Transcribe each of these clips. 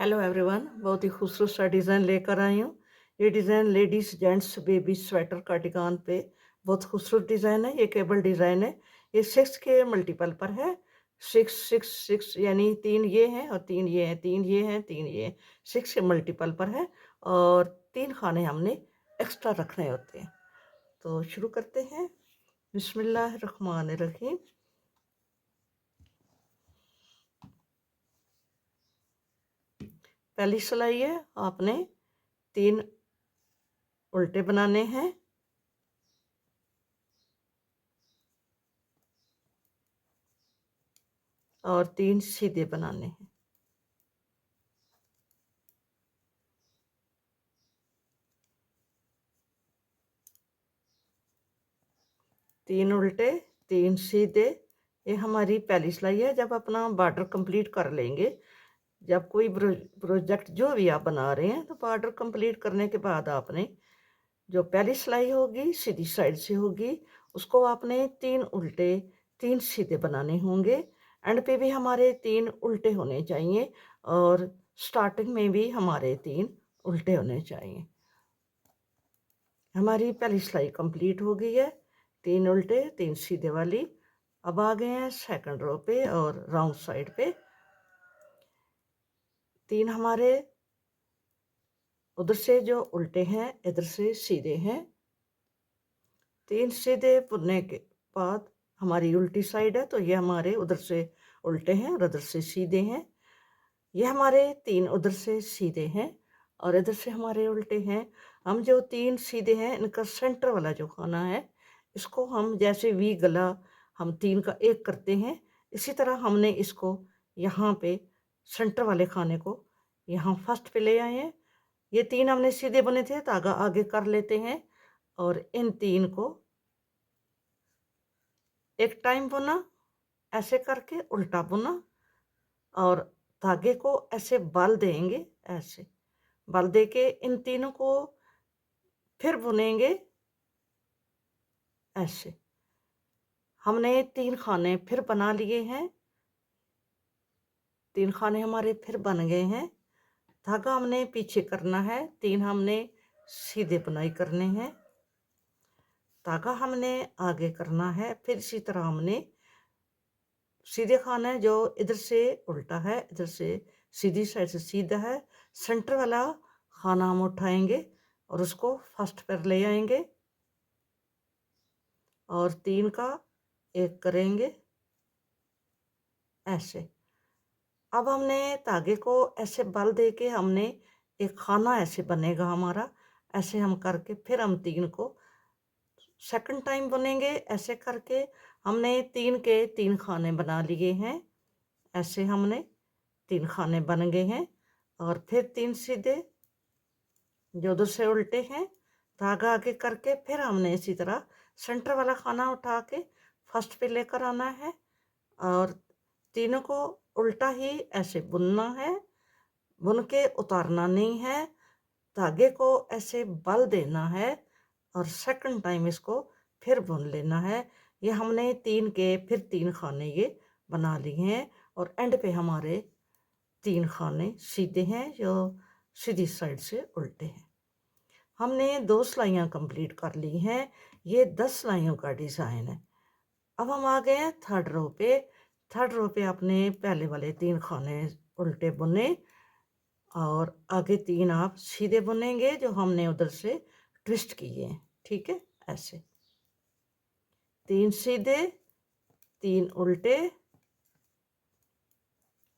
Hello everyone, बहुत ही खूबसूरत सा डिज़ाइन लेकर आई हूँ। ये design ladies, gents, baby sweater, cardigan पे बहुत खूबसूरत डिज़ाइन है। ये केबल डिज़ाइन है। ये 6 के मल्टीपल पर है। 6 6 6 यानी 3 ये हैं और 3 ये हैं, 3 ये हैं, 3 ये हैं। 6 के मल्टीपल पर है और 3 खाने हमने एक्स्ट्रा रखने होते हैं। तो शुरू करते हैं। बिस्मिल्लाहिर्रहमानिर्रहीम। पहली सिलाई है, आपने 3 उल्टे बनाने हैं और 3 सीधे बनाने हैं। 3 उल्टे, 3 सीधे। ये हमारी पहली सिलाई है। जब अपना बॉर्डर कंप्लीट कर लेंगे, जब कोई प्रोजेक्ट जो भी आप बना रहे हैं, तो बॉर्डर कंप्लीट करने के बाद आपने जो पहली सिलाई होगी सीधी साइड से होगी, उसको आपने 3 उल्टे, 3 सीधे बनाने होंगे। एंड पे भी हमारे 3 उल्टे होने चाहिए और स्टार्टिंग में भी हमारे 3 उल्टे होने चाहिए। हमारी पहली सिलाई कंप्लीट हो गई है, 3 उल्टे 3 सीधे वाली। अब आ गए हैं सेकंड रो पे और राउंड साइड पे। 3 हमारे उधर से जो उल्टे हैं, इधर से सीधे हैं। 3 सीधे बुनने के बाद हमारी उल्टी साइड है, तो ये हमारे उधर से उल्टे हैं और उधर से सीधे हैं। ये हमारे 3 उधर से सीधे हैं और इधर से हमारे उल्टे हैं। हम जो 3 सीधे हैं, इनका सेंटर वाला जो खाना है, इसको हम जैसे वी गला हम 3 का 1 करते हैं, इसी तरह हमने इसको यहाँ पे सेंटर वाले खाने को यहाँ फर्स्ट पे ले आए हैं। ये 3 हमने सीधे बुने थे, धागा आगे कर लेते हैं और इन 3 को एक टाइम बुना, ऐसे करके उल्टा बुना और धागे को ऐसे बल देंगे, ऐसे बल दे के इन तीनों को फिर बुनेंगे ऐसे। हमने 3 खाने फिर बना लिए हैं। 3 खाने हमारे फिर बन गए हैं। धागा हमने पीछे करना है, 3 हमने सीधे बुनाई करने हैं। धागा हमने आगे करना है, फिर इसी तरह हमने सीधे खाना है, जो इधर से उल्टा है, इधर से सीधी साइड से सीधा है। सेंटर वाला खाना हम उठाएंगे और उसको फर्स्ट पर ले आएंगे और 3 का 1 करेंगे ऐसे। अब हमने धागे को ऐसे बल दे के हमने एक खाना ऐसे बनेगा हमारा। ऐसे हम करके फिर हम 3 को सेकंड टाइम बुनेंगे। ऐसे करके हमने 3 के 3 खाने बना लिए हैं। ऐसे हमने 3 खाने बन गए हैं और फिर 3 सीधे जो दूसरे उल्टे हैं, धागा आगे करके फिर हमने इसी तरह सेंटर वाला खाना उठा के फर्स्ट पे लेकर आना है और तीनों को उल्टा ही ऐसे बुनना है। बुन के उतारना नहीं है, धागे को ऐसे बल देना है और सेकंड टाइम इसको फिर बुन लेना है। ये हमने 3 के फिर 3 खाने ये बना लिए हैं और एंड पे हमारे 3 खाने सीधे हैं जो सीधी साइड से उल्टे हैं। हमने 2 सिलाइयाँ कंप्लीट कर ली हैं। ये 10 सिलाइयों का डिज़ाइन है। अब हम आ गए हैं थर्ड रो पे। थर्ड रो पे आपने पहले वाले 3 खाने उल्टे बुने और आगे 3 आप सीधे बुनेंगे, जो हमने उधर से ट्विस्ट किए हैं। ठीक है, ऐसे 3 सीधे, 3 उल्टे।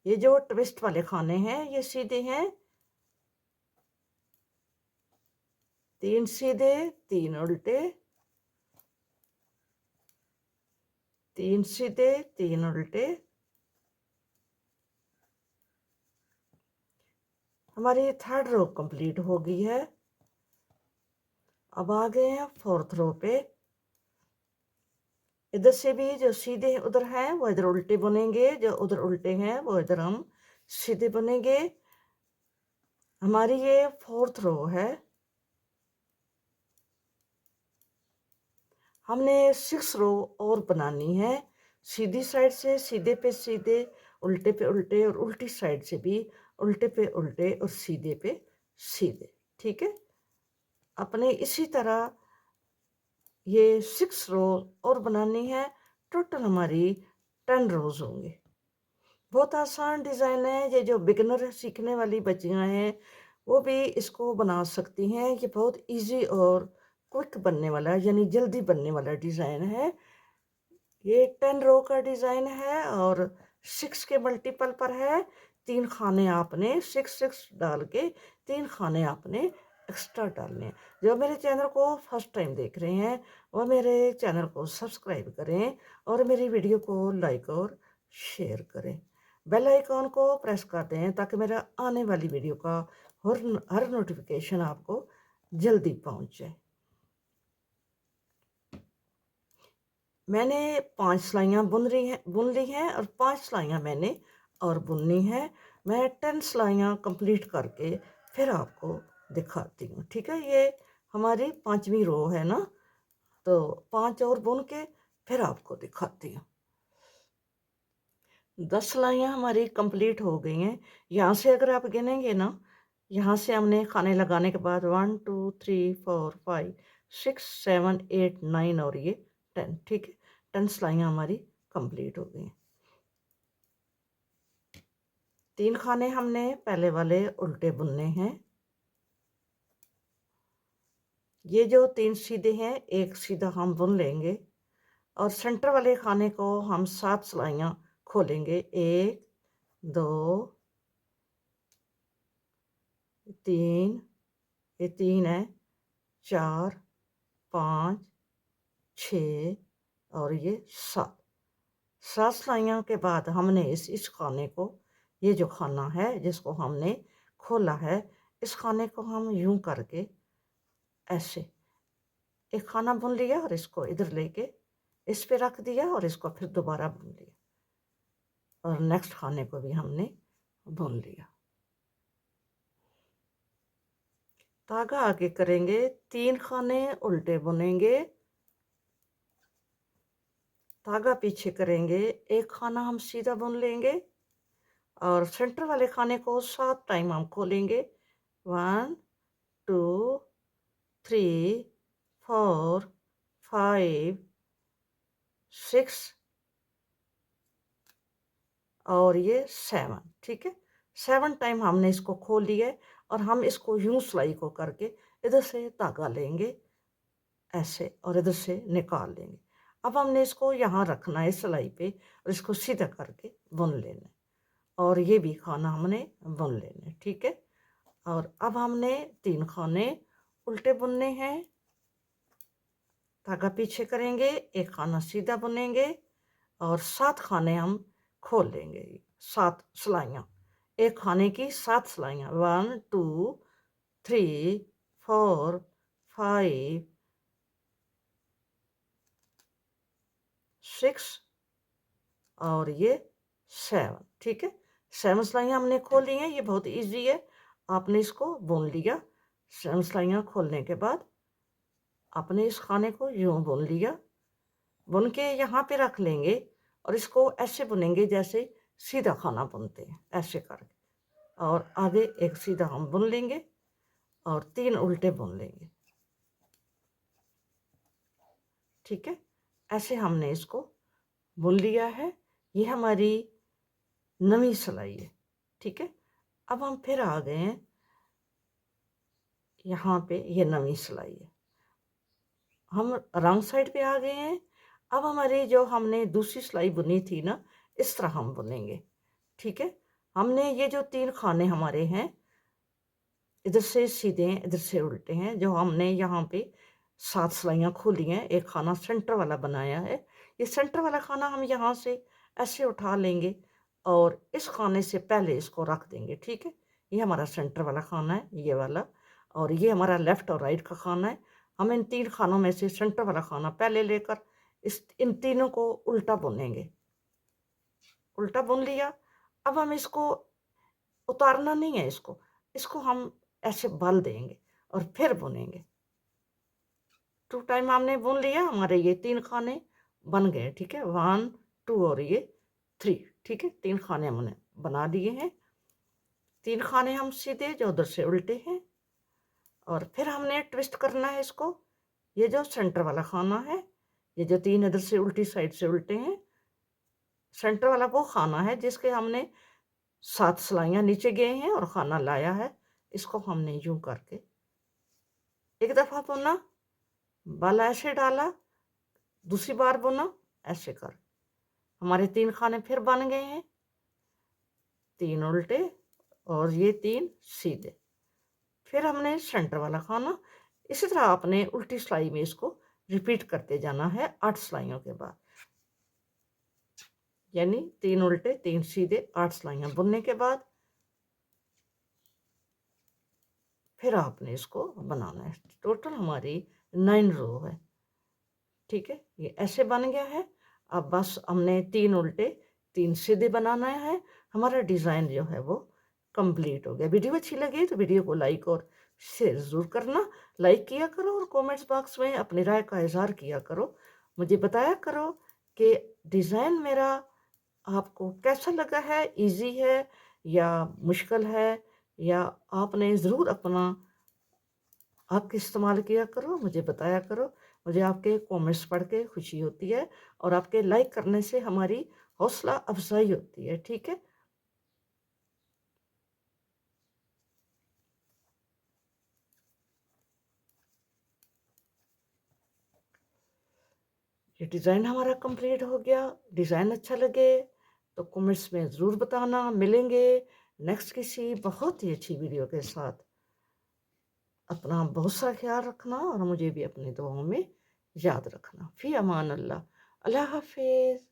ये जो ट्विस्ट वाले खाने हैं ये सीधे हैं, 3 सीधे, 3 उल्टे, 3 सीधे, 3 उल्टे। हमारी थर्ड रो कंप्लीट हो गई है। अब आ गए हैं फोर्थ रो पे। इधर से भी जो सीधे उधर हैं वो इधर उल्टे बनेंगे, जो उधर उल्टे हैं वो इधर हम सीधे बनेंगे। हमारी ये फोर्थ रो है। हमने 6 रो और बनानी है। सीधी साइड से सीधे पे सीधे, उल्टे पे उल्टे और उल्टी साइड से भी उल्टे पे उल्टे और सीधे पे सीधे, ठीक है। अपने इसी तरह ये 6 रो और बनानी है। टोटल हमारी 10 रोज होंगे। बहुत आसान डिज़ाइन है। ये जो बिगिनर सीखने वाली बच्चियां हैं वो भी इसको बना सकती हैं। ये बहुत इजी और क्विक बनने वाला यानी जल्दी बनने वाला डिज़ाइन है। ये 10 रो का डिज़ाइन है और 6 के मल्टीपल पर है। 3 खाने आपने 6 डाल के 3 खाने आपने एक्स्ट्रा डालने हैं। जो मेरे चैनल को फर्स्ट टाइम देख रहे हैं वो मेरे चैनल को सब्सक्राइब करें और मेरी वीडियो को लाइक और शेयर करें। बेल आइकॉन को प्रेस कर दें ताकि मेरा आने वाली वीडियो का हर नोटिफिकेशन आपको जल्दी पहुंच जाए। मैंने 5 सिलाइयाँ बुन ली हैं और 5 सिलाइयाँ मैंने और बुननी है। मैं 10 सिलाइयाँ कंप्लीट करके फिर आपको दिखाती हूँ, ठीक है। ये हमारी 5वीं रो है ना, तो 5 और बुन के फिर आपको दिखाती हूँ। 10 सिलाइयाँ हमारी कंप्लीट हो गई हैं। यहाँ से अगर आप गिनेंगे ना, यहाँ से हमने खाने लगाने के बाद 1 2 3 4 5 6 7 8 9 और ये 10, ठीक है। 10 सिलाइयाँ हमारी कंप्लीट हो गई हैं। 3 खाने हमने पहले वाले उल्टे बुनने हैं। ये जो 3 सीधे हैं, एक सीधा हम बुन लेंगे और सेंटर वाले खाने को हम 7 सिलाइयाँ खोलेंगे। 1 2 3, ये 3 है, 4 5 6 और ये 7। 7 सिलाइयों के बाद हमने इस खाने को, ये जो खाना है जिसको हमने खोला है, इस खाने को हम यूं करके ऐसे एक खाना बुन लिया और इसको इधर लेके इस पे रख दिया और इसको फिर दोबारा बुन लिया और नेक्स्ट खाने को भी हमने बुन लिया। धागा आगे करेंगे, 3 खाने उल्टे बुनेंगे, धागा पीछे करेंगे, एक खाना हम सीधा बुन लेंगे और सेंटर वाले खाने को 7 टाइम हम खोलेंगे। 1 2 3 4 5 6 और ये 7, ठीक है। 7 टाइम हमने इसको खोल लिया है और हम इसको यूं सिलाई को करके इधर से धागा लेंगे ऐसे और इधर से निकाल लेंगे। अब हमने इसको यहाँ रखना है सिलाई पे और इसको सीधा करके बुन लेना है और ये भी खाना हमने बुन लेना है, ठीक है। और अब हमने 3 खाने उल्टे बुनने हैं। धागा पीछे करेंगे, एक खाना सीधा बुनेंगे और 7 खाने हम खोल लेंगे। 7 सिलाइयाँ, एक खाने की 7 सिलाइयाँ। 1 2 3 4 5 6 और ये 7, ठीक है। 7 सिलाइयाँ हमने खोली हैं। ये बहुत इजी है, आपने इसको बुन लिया। 7 सिलाइयाँ खोलने के बाद आपने इस खाने को यूं बुन लिया, बुन के यहाँ पे रख लेंगे और इसको ऐसे बुनेंगे जैसे सीधा खाना बुनते हैं, ऐसे करके। और आगे एक सीधा हम बुन लेंगे और 3 उल्टे बुन लेंगे, ठीक है। ऐसे हमने इसको बुन लिया है। ये हमारी नवीं सिलाई है, ठीक है। अब हम फिर आ गए हैं यहाँ पे, ये नवीं सिलाई है। हम रॉन्ग साइड पे आ गए हैं। अब हमारी जो हमने दूसरी सिलाई बुनी थी ना, इस तरह हम बुनेंगे, ठीक है। हमने ये जो 3 खाने हमारे हैं, इधर से सीधे हैं, इधर से उल्टे हैं, जो हमने यहाँ पे 7 सिलाइयाँ खोली हैं, एक खाना सेंटर वाला बनाया है। ये सेंटर वाला खाना हम यहाँ से ऐसे उठा लेंगे और इस खाने से पहले इसको रख देंगे, ठीक है। ये हमारा सेंटर वाला खाना है, ये वाला, और ये हमारा लेफ्ट और राइट का खाना है। हम इन 3 खानों में से सेंटर वाला खाना पहले लेकर इन तीनों को उल्टा बुनेंगे। उल्टा बुन लिया। अब हम इसको उतारना नहीं है, इसको इसको हम ऐसे बल देंगे और फिर बुनेंगे। 2 टाइम हमने बुन लिया, हमारे ये 3 खाने बन गए, ठीक है। 1 2 और ये 3, ठीक है। 3 खाने हमने बना दिए हैं। 3 खाने हम सीधे जो उधर से उल्टे हैं, और फिर हमने ट्विस्ट करना है इसको। ये जो सेंटर वाला खाना है, ये जो 3 इधर से उल्टी साइड से उल्टे हैं, सेंटर वाला वो खाना है जिसके हमने 7 सिलाइयाँ नीचे गए हैं और खाना लाया है। इसको हमने यूँ करके एक दफ़ा बुना, बाला ऐसे डाला, दूसरी बार बुना, ऐसे कर हमारे 3 खाने फिर बन गए हैं, 3 उल्टे और ये 3 सीधे। फिर हमने सेंटर वाला खाना इसी तरह आपने उल्टी सिलाई में इसको रिपीट करते जाना है 8 सिलाइयों के बाद। यानी 3 उल्टे 3 सीधे 8 सिलाइयाँ बुनने के बाद फिर आपने इसको बनाना है। टोटल हमारी 9 रो है। ठीक है, ये ऐसे बन गया है। अब बस हमने 3 उल्टे 3 सीधे बनाना है। हमारा डिज़ाइन जो है वो कंप्लीट हो गया। वीडियो अच्छी लगी तो वीडियो को लाइक और शेयर ज़रूर करना। लाइक किया करो और कमेंट्स बॉक्स में अपनी राय का इज़हार किया करो। मुझे बताया करो कि डिज़ाइन मेरा आपको कैसा लगा है, ईज़ी है या मुश्किल है, या आपने ज़रूर अपना आपके इस्तेमाल किया करो, मुझे बताया करो। मुझे आपके कमेंट्स पढ़ के खुशी होती है और आपके लाइक करने से हमारी हौसला अफ़ज़ाई होती है, ठीक है? ये डिज़ाइन हमारा कंप्लीट हो गया। डिज़ाइन अच्छा लगे तो कमेंट्स में ज़रूर बताना। मिलेंगे नेक्स्ट किसी बहुत ही अच्छी वीडियो के साथ। अपना बहुत सा ख़्याल रखना और मुझे भी अपनी दुआओं में याद रखना। फ़ी अमान अल्लाह। अल्लाह हाफ़िज़।